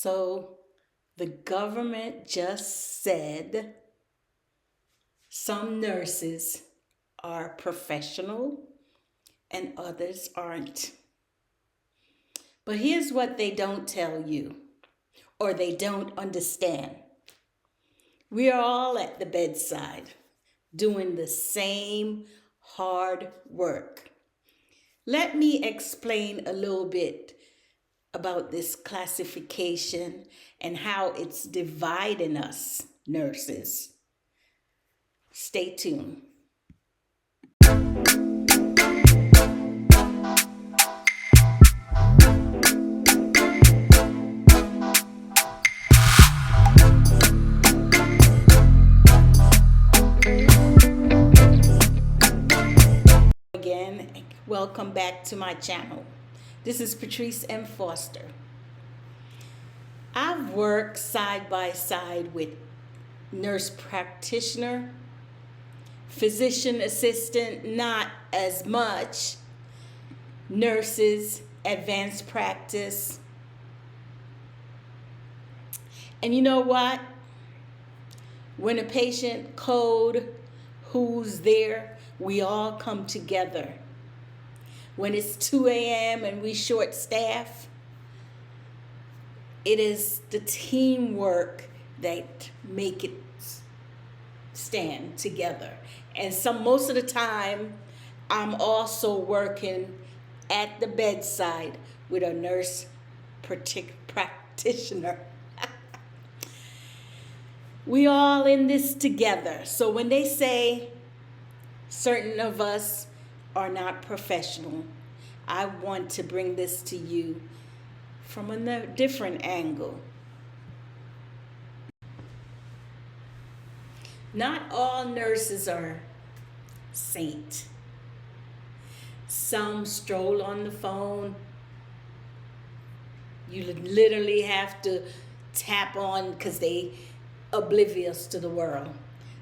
So the government just said some nurses are professional and others aren't. But here's what they don't tell you, or they don't understand. We are all at the bedside doing the same hard work. Let me explain a little bit about this classification and how it's dividing us nurses. Stay tuned. Again, welcome back to my channel. This is Patrice M. Foster. I've worked side by side with nurse practitioner, physician assistant, not as much, nurses, advanced practice. And you know what? When a patient code who's there, we all come together. When it's 2 a.m. and we short staff, it is the teamwork that make it stand together. And most of the time, I'm also working at the bedside with a nurse practitioner. We all in this together. So when they say certain of us are not professional, I want to bring this to you from a different angle. Not all nurses are saints. Some stroll on the phone. You literally have to tap on because they oblivious to the world.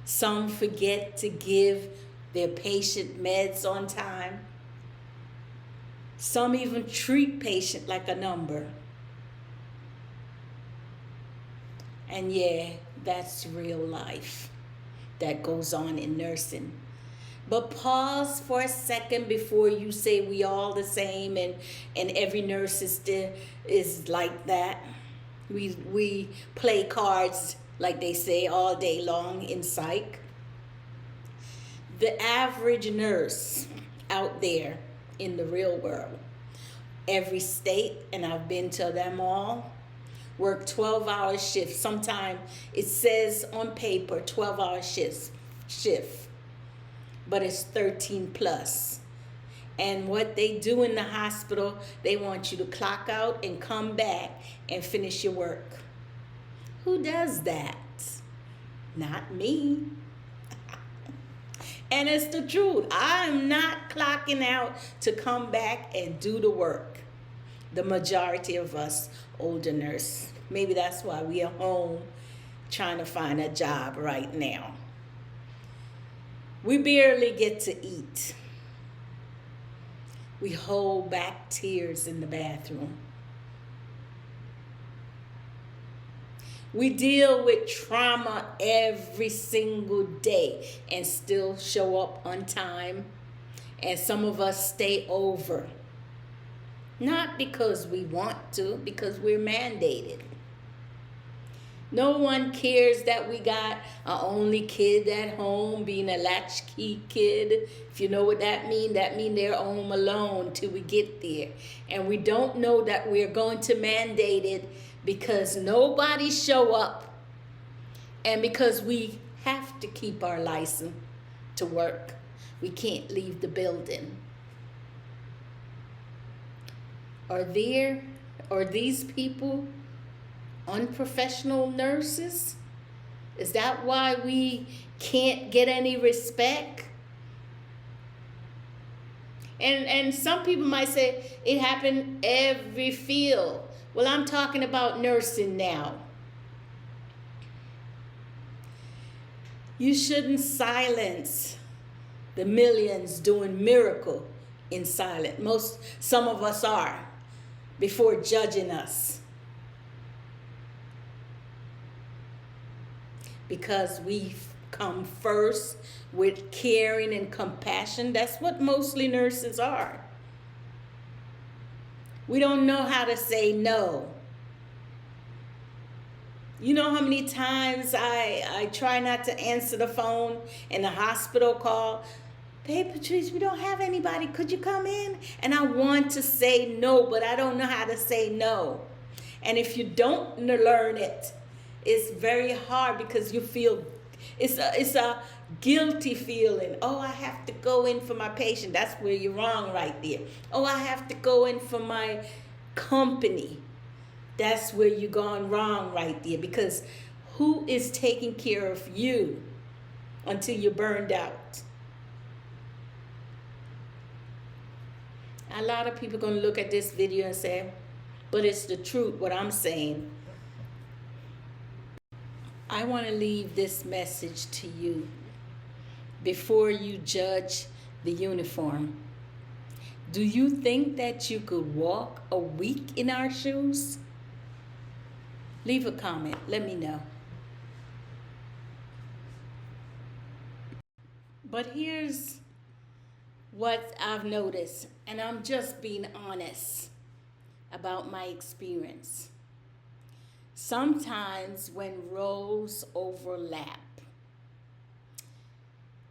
Some forget to give their patient meds on time. Some even treat patient like a number. And yeah, that's real life that goes on in nursing. But pause for a second before you say we all the same and every nurse is like that. We play cards, like they say, all day long in psych. The average nurse out there in the real world, every state, and I've been to them all, work 12-hour shifts. Sometimes it says on paper 12-hour shift, but it's 13 plus. And what they do in the hospital, they want you to clock out and come back and finish your work. Who does that? Not me. And it's the truth. I'm not clocking out to come back and do the work. The majority of us older nurses. Maybe that's why we are home trying to find a job right now. We barely get to eat. We hold back tears in the bathroom. We deal with trauma every single day and still show up on time. And some of us stay over. Not because we want to, because we're mandated. No one cares that we got an only kid at home, being a latchkey kid. If you know what that means they're home alone till we get there. And we don't know that we're going to mandate it because nobody show up and because we have to keep our license to work. We can't leave the building. Are these people unprofessional nurses? Is that why we can't get any respect? And some people might say it happened every field. Well, I'm talking about nursing now. You shouldn't silence the millions doing miracle in silence. Some of us are, before judging us. because we come first with caring and compassion. That's what mostly nurses are. We don't know how to say no. You know how many times I try not to answer the phone and the hospital call, "Hey Patrice, we don't have anybody. Could you come in?" And I want to say no, but I don't know how to say no. And if you don't learn it, it's very hard because you feel it's a guilty feeling. Oh, I have to go in for my patient. That's where you're wrong right there. Oh, I have to go in for my company. That's where you're gone wrong right there, because who is taking care of you until you're burned out? A lot of people are going to look at this video and say, but it's the truth what I'm saying. I want to leave this message to you before you judge the uniform. Do you think that you could walk a week in our shoes? Leave a comment. Let me know. But here's what I've noticed, and I'm just being honest about my experience. Sometimes when roles overlap,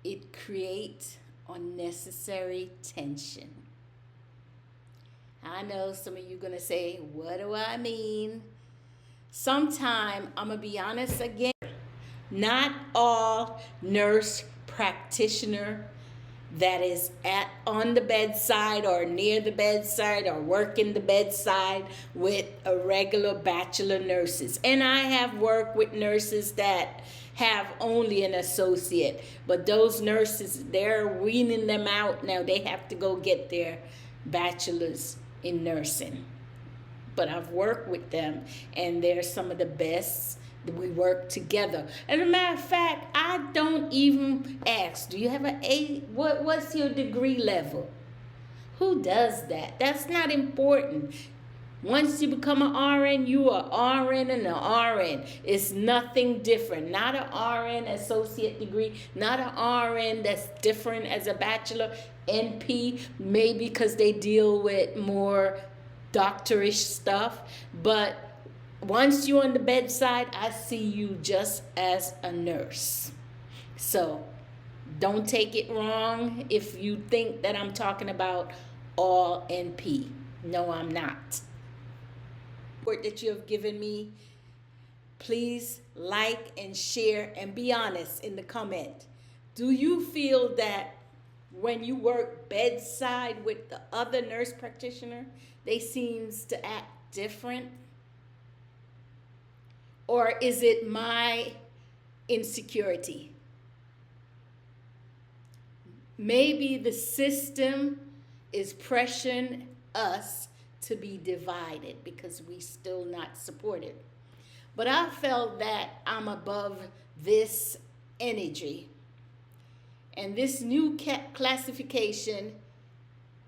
it creates unnecessary tension. I know some of you are going to say, what do I mean? Sometime, I'm going to be honest again, not all nurse practitioner that is on the bedside or near the bedside or working the bedside with a regular bachelor nurses. And I have worked with nurses that have only an associate, but those nurses, they're weaning them out now. They have to go get their bachelor's in nursing. But I've worked with them, and they're some of the best. We work together. As a matter of fact, I don't even ask, do you have an A? What's your degree level? Who does that? That's not important. Once you become an RN, you are RN and an RN. It's nothing different. Not an RN associate degree, not an RN that's different as a bachelor, NP, maybe because they deal with more doctorish stuff. But once you're on the bedside, I see you just as a nurse. So don't take it wrong if you think that I'm talking about all NP. No, I'm not. That you have given me, please like and share and be honest in the comment. Do you feel that when you work bedside with the other nurse practitioner, they seems to act different? Or is it my insecurity? Maybe the system is pressuring us to be divided because we still not supported. But I felt that I'm above this energy. And this new classification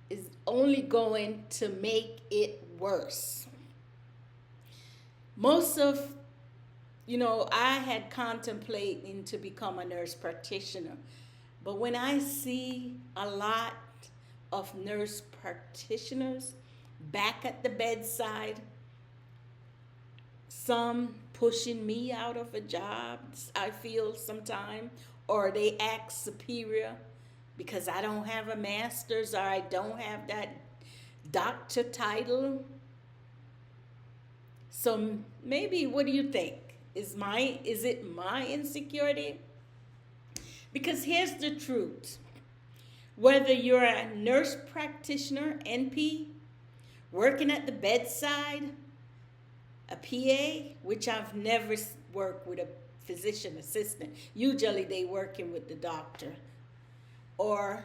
is only going to make it worse. Most of, I had contemplating to become a nurse practitioner. But when I see a lot of nurse practitioners back at the bedside, some pushing me out of a job, I feel sometimes, or they act superior because I don't have a master's or I don't have that doctor title. So maybe, what do you think? Is it my insecurity? Because here's the truth. Whether you're a nurse practitioner, NP, working at the bedside, a PA, which I've never worked with a physician assistant. Usually they working with the doctor. Or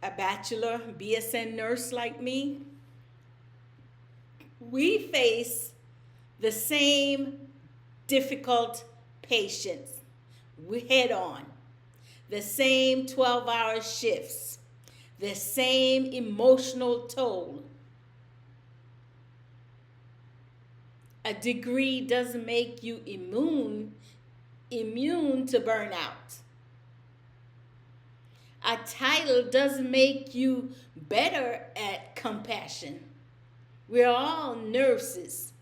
a bachelor, BSN nurse like me. We face the same difficult patients we head on. The same 12-hour shifts. The same emotional toll. A degree doesn't make you immune immune to burnout. A title doesn't make you better at compassion. We're all nurses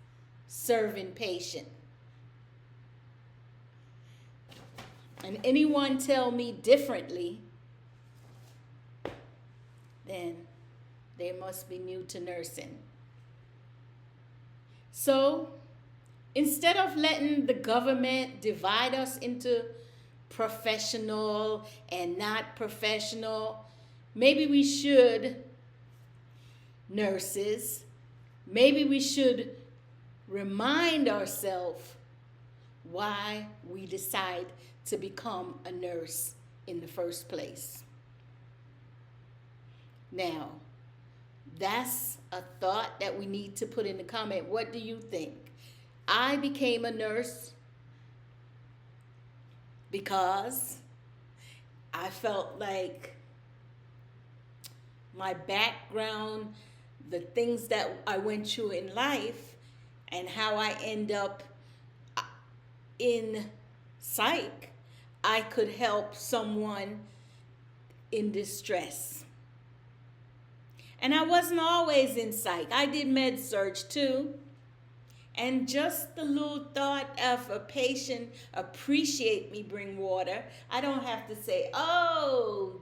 serving patient. And anyone tell me differently, then they must be new to nursing. So instead of letting the government divide us into professional and not professional, maybe we should, nurses, maybe we should remind ourselves why we decide to become a nurse in the first place. Now, that's a thought that we need to put in the comment. What do you think? I became a nurse because I felt like my background, the things that I went through in life, and how I end up in psych, I could help someone in distress. And I wasn't always in psych. I did med surg too. And just the little thought of a patient appreciate me bring water. I don't have to say, oh,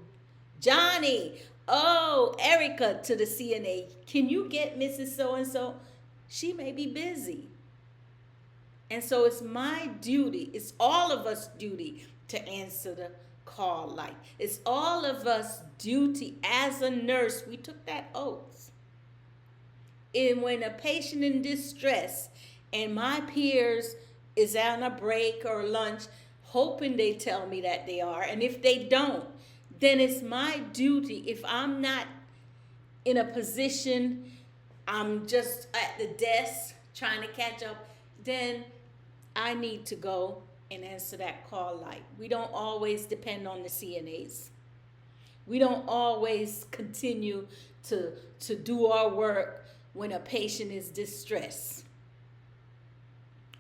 Johnny, oh, Erica to the CNA. Can you get Mrs. So-and-so? She may be busy. And so it's my duty, it's all of us duty to answer the call light. It's all of us duty as a nurse. We took that oath. And when a patient in distress and my peers is on a break or lunch, hoping they tell me that they are, and if they don't, then it's my duty. If I'm not in a position, I'm just at the desk trying to catch up, then I need to go and answer that call light. We don't always depend on the CNAs. We don't always continue to do our work when a patient is distressed.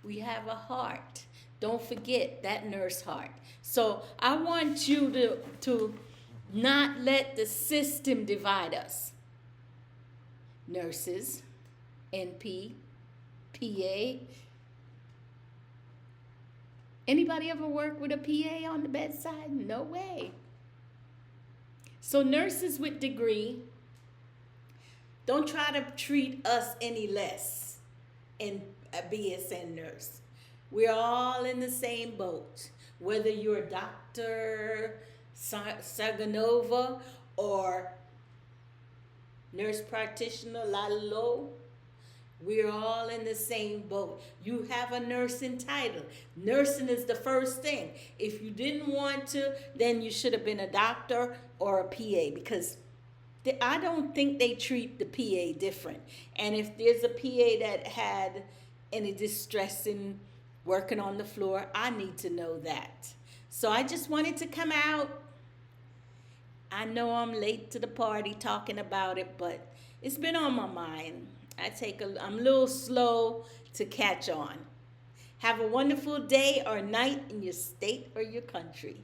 We have a heart. Don't forget that nurse heart. So I want you to not let the system divide us. Nurses, NP, PA. Anybody ever work with a PA on the bedside? No way. So nurses with degree, don't try to treat us any less in a BSN nurse. We're all in the same boat. Whether you're a Dr. Saganova or nurse practitioner Lalo, we're all in the same boat. You have a nursing title. Nursing is the first thing. If you didn't want to, then you should have been a doctor or a PA, because I don't think they treat the PA different. And if there's a PA that had any distress in working on the floor, I need to know that. So I just wanted to come out. I know I'm late to the party talking about it, but it's been on my mind. I'm a little slow to catch on. Have a wonderful day or night in your state or your country.